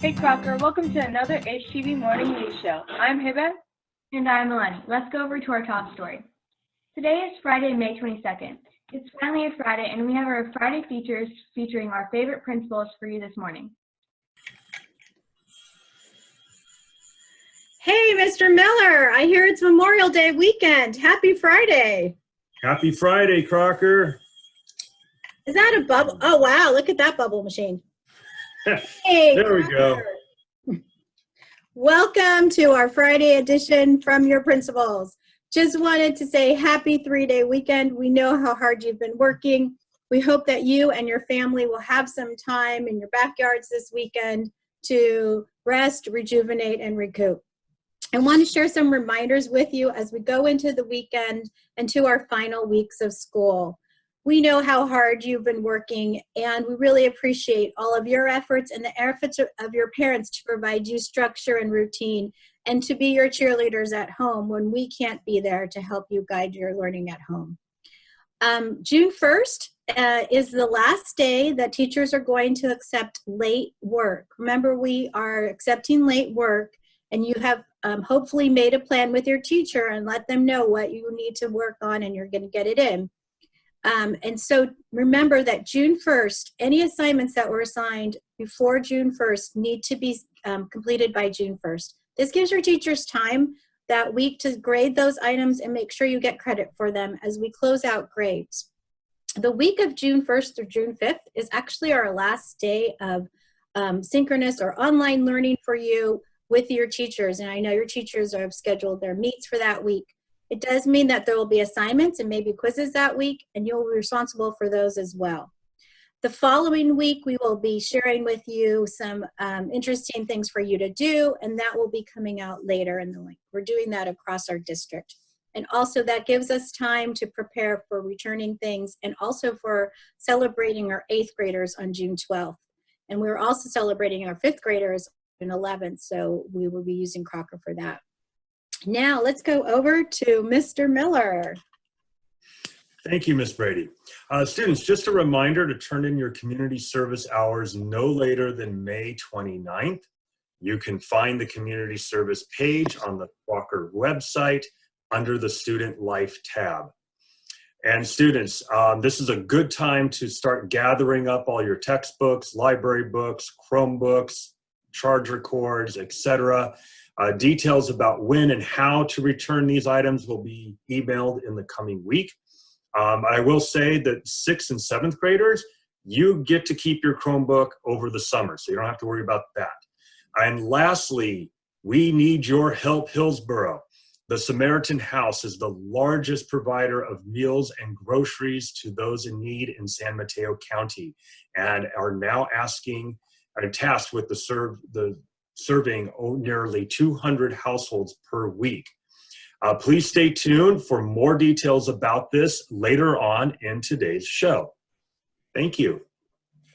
Hey Crocker, welcome to another HTV Morning News Show. I'm Hiba. And I'm Melanie. Let's go over to our top story. Today is Friday, May 22nd. It's finally a Friday, and we have our Friday features featuring our favorite principals for you this morning. Hey, Mr. Miller, I hear it's Memorial Day weekend. Happy Friday. Happy Friday, Crocker. Is that a bubble? Oh, wow, look at that bubble machine. Hey, there we go. Welcome to our Friday edition from your principals. Just wanted to say happy 3-day weekend. We know how hard you've been working. We hope that you and your family will have some time in your backyards this weekend to rest, rejuvenate, and recoup. I want to share some reminders with you as we go into the weekend and to our final weeks of school. We know how hard you've been working, and we really appreciate all of your efforts and the efforts of your parents to provide you structure and routine and to be your cheerleaders at home when we can't be there to help you guide your learning at home. June 1st is the last day that teachers are going to accept late work. Remember, we are accepting late work, and you have hopefully made a plan with your teacher and let them know what you need to work on, and you're going to get it in. And so remember that June 1st, any assignments that were assigned before June 1st need to be completed by June 1st. This gives your teachers time that week to grade those items and make sure you get credit for them as we close out grades. The week of June 1st through June 5th is actually our last day of synchronous or online learning for you with your teachers. And I know your teachers have scheduled their meets for that week. It does mean that there will be assignments and maybe quizzes that week, and you'll be responsible for those as well. The following week, we will be sharing with you some interesting things for you to do, and that will be coming out later in the link. We're doing that across our district. And also that gives us time to prepare for returning things and also for celebrating our 8th graders on June 12th. And we're also celebrating our 5th graders on 11th, so we will be using Crocker for that. Now let's go over to Mr. Miller. Thank you, Ms. Brady. Students, just a reminder to turn in your community service hours no later than May 29th. You can find the community service page on the Crocker website under the Student Life tab. And students, this is a good time to start gathering up all your textbooks, library books, Chromebooks, charger cords, etc. Details about when and how to return these items will be emailed in the coming week. I will say that 6th and 7th graders, you get to keep your Chromebook over the summer, so you don't have to worry about that. And lastly, we need your help, Hillsborough. The Samaritan House is the largest provider of meals and groceries to those in need in San Mateo County, and are now tasked with serving nearly 200 households per week. Please stay tuned for more details about this later on in today's show. Thank you.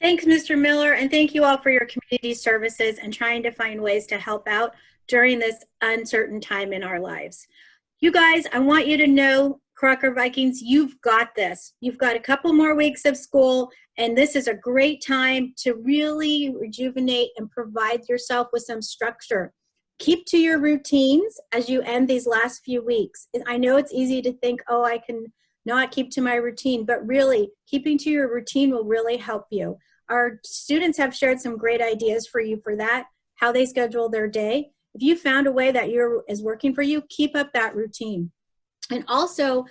Thanks, Mr. Miller, and thank you all for your community services and trying to find ways to help out during this uncertain time in our lives. You guys, I want you to know, Crocker Vikings, you've got this. You've got a couple more weeks of school, and this is a great time to really rejuvenate and provide yourself with some structure. Keep to your routines as you end these last few weeks. I know it's easy to think, oh, I can not keep to my routine, but really, keeping to your routine will really help you. Our students have shared some great ideas for you for that, how they schedule their day. If you found a way that is working for you, keep up that routine. And also,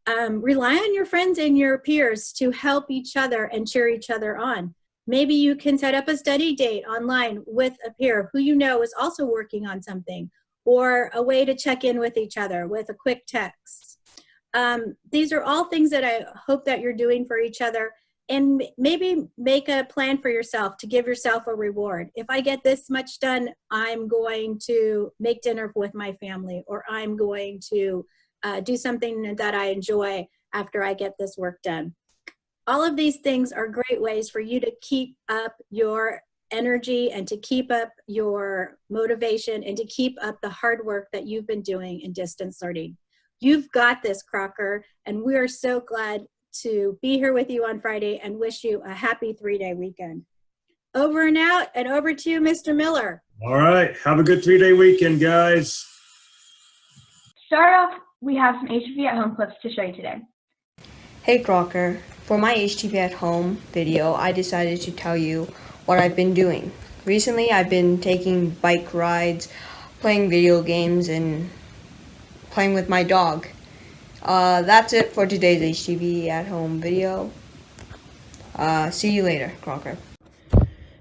rely on your friends and your peers to help each other and cheer each other on. Maybe you can set up a study date online with a peer who you know is also working on something, or a way to check in with each other with a quick text. These are all things that I hope that you're doing for each other, and maybe make a plan for yourself to give yourself a reward. If I get this much done, I'm going to make dinner with my family, or I'm going to do something that I enjoy after I get this work done. All of these things are great ways for you to keep up your energy and to keep up your motivation and to keep up the hard work that you've been doing in distance learning. You've got this, Crocker, and we are so glad to be here with you on Friday and wish you a happy 3-day weekend. Over and out, and over to you, Mr. Miller. All right. Have a good 3-day weekend, guys. Start off, we have some HTV at home clips to show you today. Hey Crocker, for my HTV at home video, I decided to tell you what I've been doing. Recently, I've been taking bike rides, playing video games, and playing with my dog. That's it for today's HTV at home video. See you later, Crocker.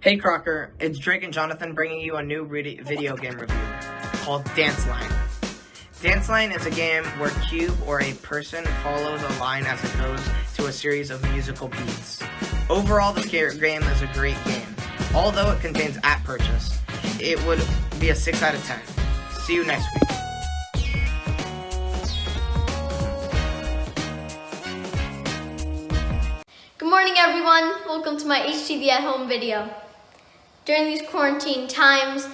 Hey Crocker, it's Drake and Jonathan bringing you a new video game review called Dance Line. Dance Line is a game where a cube or a person follows a line as it goes to a series of musical beats. Overall, this game is a great game. Although it contains app purchase, it would be a 6 out of 10. See you next week. Good morning everyone, welcome to my HTV at home video. During these quarantine times,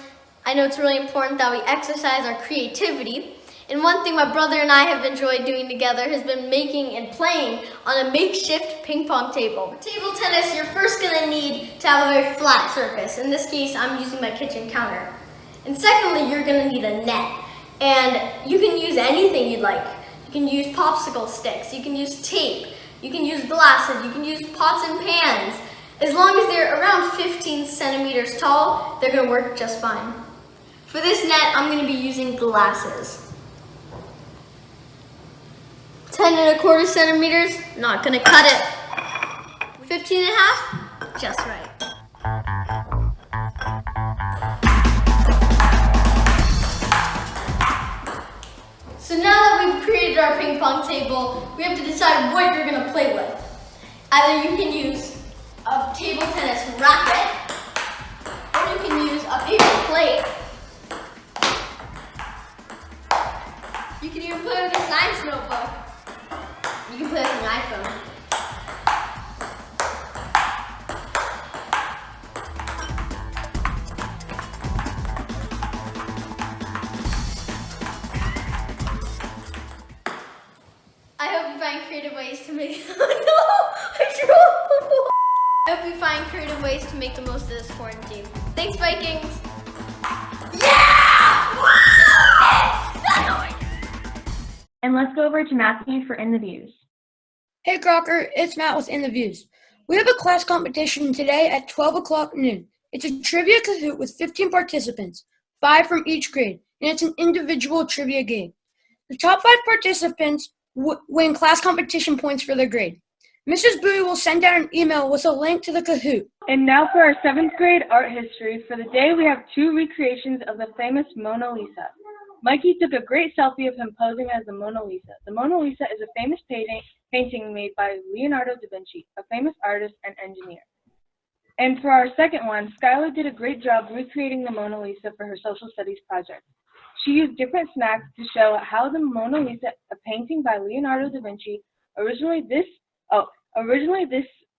I know it's really important that we exercise our creativity. And one thing my brother and I have enjoyed doing together has been making and playing on a makeshift ping pong table. For table tennis, you're first going to need to have a very flat surface. In this case, I'm using my kitchen counter. And secondly, you're going to need a net. And you can use anything you'd like. You can use popsicle sticks, you can use tape, you can use glasses, you can use pots and pans. As long as they're around 15 centimeters tall, they're going to work just fine. For this net, I'm going to be using glasses. 10¼ centimeters, not gonna cut it. 15½, just right. So now that we've created our ping pong table, we have to decide what you're gonna play with. Either you can use a table tennis racket, or you can use a paper plate. You can even play with a science notebook. You can play with an iPhone. I hope you find creative ways to make I hope you find creative ways to make the most of this quarantine. Thanks, Vikings! Yeah! And let's go over to Matthew for In the Views. Hey Crocker, it's Matt with In the Views. We have a class competition today at 12 o'clock noon. It's a trivia Kahoot with 15 participants, 5 from each grade, and it's an individual trivia game. The top 5 participants win class competition points for their grade. Mrs. Bowie will send out an email with a link to the Kahoot. And now for our 7th grade art history. For the day, we have 2 recreations of the famous Mona Lisa. Mikey took a great selfie of him posing as the Mona Lisa. The Mona Lisa is a famous painting made by Leonardo da Vinci, a famous artist and engineer. And for our second one, Skylar did a great job recreating the Mona Lisa for her social studies project. She used different snacks to show how the Mona Lisa, a painting by Leonardo da Vinci, originally this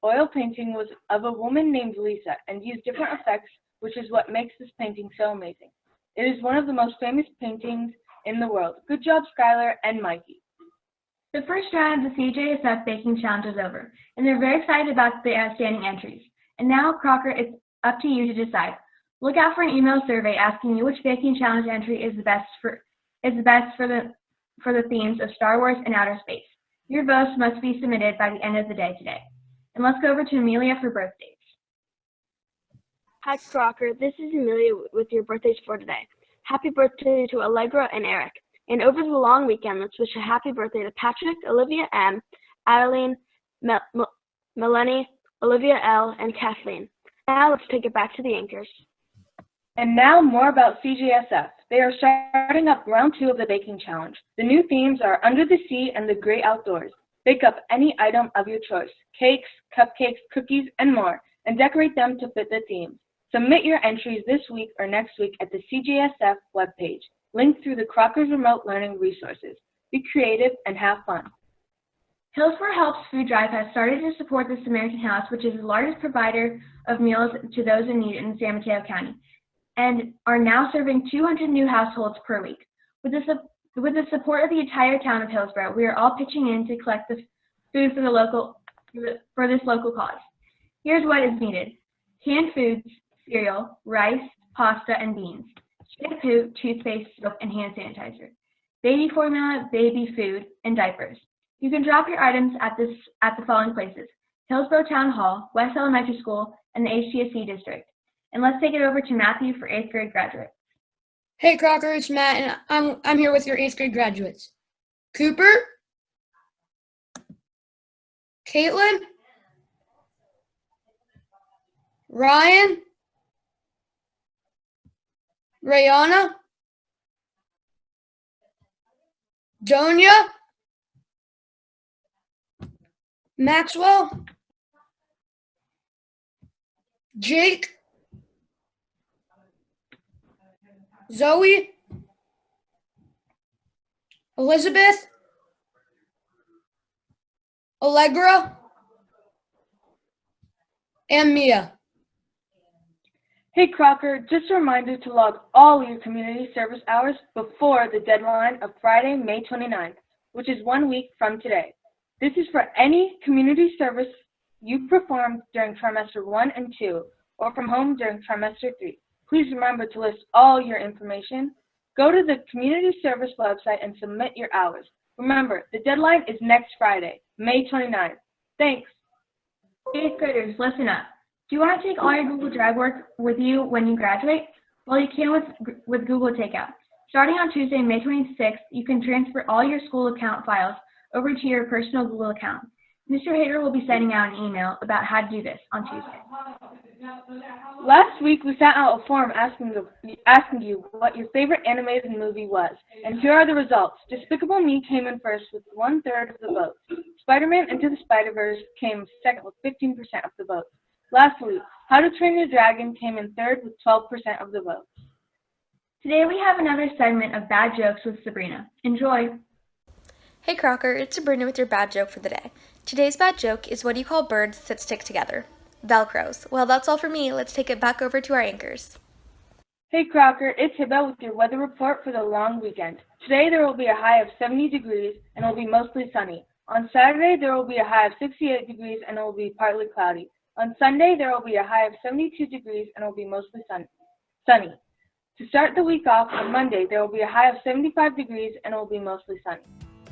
oil painting was of a woman named Lisa and used different effects, which is what makes this painting so amazing. It is one of the most famous paintings in the world. Good job, Skylar and Mikey. The first round of the CJSF Baking Challenge is over, and they're very excited about the outstanding entries. And now, Crocker, it's up to you to decide. Look out for an email survey asking you which baking challenge entry is the best for the themes of Star Wars and outer space. Your votes must be submitted by the end of the day today. And let's go over to Amelia for birthdays. Hi, Crocker. This is Amelia with your birthdays for today. Happy birthday to Allegra and Eric. And over the long weekend, let's wish a happy birthday to Patrick, Olivia M., Adeline, Melanie, Olivia L., and Kathleen. Now let's take it back to the anchors. And now more about CJSF. They are starting up round 2 of the baking challenge. The new themes are Under the Sea and the Great Outdoors. Bake up any item of your choice, cakes, cupcakes, cookies, and more, and decorate them to fit the themes. Submit your entries this week or next week at the CJSF webpage, linked through the Crocker's Remote Learning resources. Be creative and have fun. Hillsborough Helps Food Drive has started to support the Samaritan House, which is the largest provider of meals to those in need in San Mateo County, and are now serving 200 new households per week. With the support of the entire town of Hillsborough, we are all pitching in to collect the food for this local cause. Here's what is needed. canned foods, cereal, rice, pasta, and beans, shampoo, toothpaste, soap, and hand sanitizer, baby formula, baby food, and diapers. You can drop your items at the following places: Hillsborough Town Hall, West Elementary School, and the HTSC District. And let's take it over to Matthew for 8th grade graduates. Hey Crocker, it's Matt, and I'm here with your 8th grade graduates. Cooper, Caitlin, Ryan, Rayana, Donia, Maxwell, Jake, Zoe, Elizabeth, Allegra, and Mia. Hey Crocker, just a reminder to log all your community service hours before the deadline of Friday, May 29th, which is 1 week from today. This is for any community service you performed during trimester 1 and 2, or from home during trimester 3. Please remember to list all your information. Go to the community service website and submit your hours. Remember, the deadline is next Friday, May 29th. Thanks. 8th graders, listen up. Do you want to take all your Google Drive work with you when you graduate? Well, you can with Google Takeout. Starting on Tuesday, May 26th, you can transfer all your school account files over to your personal Google account. Mr. Hader will be sending out an email about how to do this on Tuesday. Last week, we sent out a form asking you what your favorite animated movie was, and here are the results. Despicable Me came in first with 1/3 of the votes. Spider-Man Into the Spider-Verse came second with 15% of the votes. Lastly, How to Train Your Dragon came in third with 12% of the votes. Today we have another segment of Bad Jokes with Sabrina. Enjoy! Hey Crocker, it's Sabrina with your bad joke for the day. Today's bad joke is what do you call birds that stick together? Velcros. Well, that's all for me. Let's take it back over to our anchors. Hey Crocker, it's Hiba with your weather report for the long weekend. Today there will be a high of 70 degrees and it will be mostly sunny. On Saturday there will be a high of 68 degrees and it will be partly cloudy. On Sunday there will be a high of 72 degrees and it will be mostly sunny. To start the week off, on Monday there will be a high of 75 degrees and it will be mostly sunny.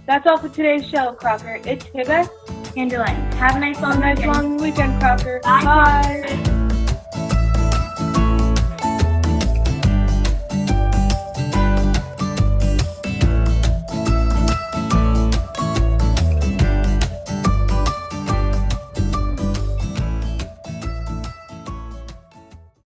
That's all for today's show, Crocker. It's Hiba and Delaney. Have a nice long weekend. Crocker. Bye.